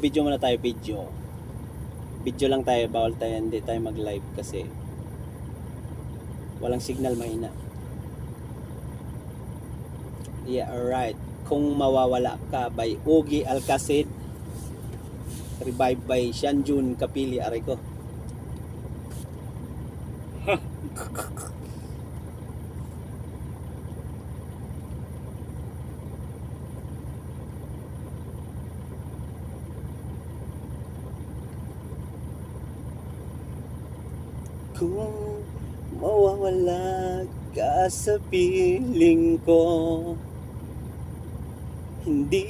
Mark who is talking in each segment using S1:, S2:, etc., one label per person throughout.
S1: Video muna tayo, video. Video lang tayo, bawal tayo, hindi tayo mag-live kasi walang signal, mahina. Yeah, alright. Kung Mawawala Ka by Ogie Alcacid, revive by Shanjun Kapili Areco. Kung mawawala ka sa piling ko, hindi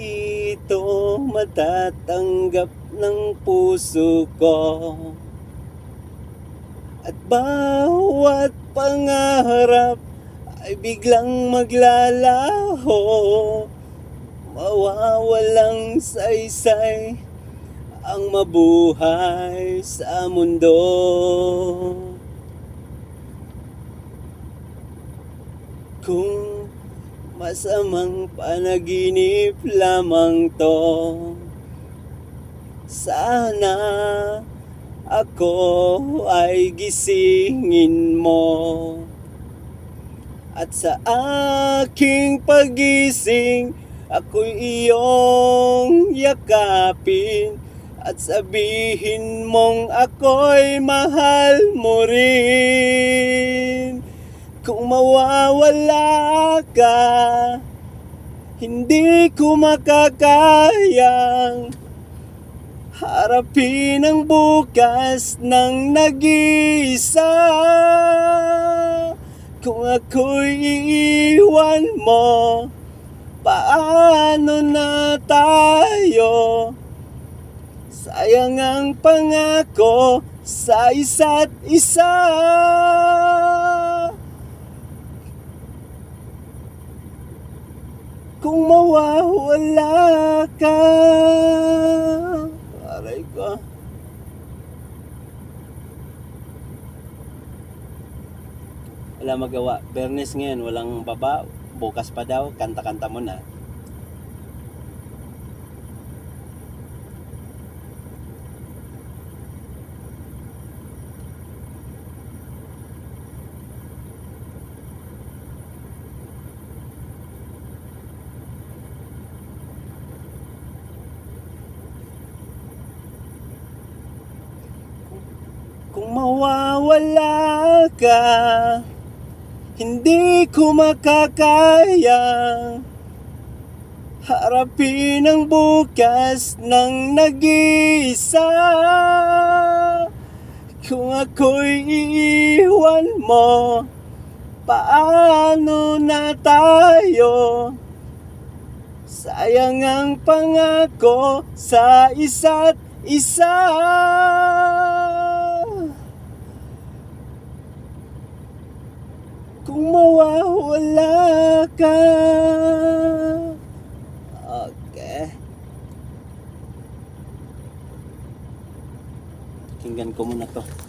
S1: ito matatanggap ng puso ko. At bawat pangarap ay biglang maglalaho, mawawalang saysay ang mabuhay sa mundo. Kung masamang panaginip lamang to, sana ako ay gisingin mo. At sa aking pagising, ako'y iyong yakapin at sabihin mong ako'y mahal mo rin. Kung mawawala ka, hindi ko makakayang harapin ang bukas ng nag-iisa. Kung ako'y iiwan mo, paano na tayo? Sayang ang pangako sa isa't isa. Kung mawawala ka, aray ko. Wala magawa. Bernes ngayon, walang baba. Bukas pa daw, kanta-kanta mo na. Kung mawawala ka, hindi ko makakaya harapin ang bukas ng nag-iisa. Kung ako'y iiwan mo, paano na tayo? Sayang ang pangako sa isa't isa. Kung mawawala ka. Okay. Pakinggan ko muna to.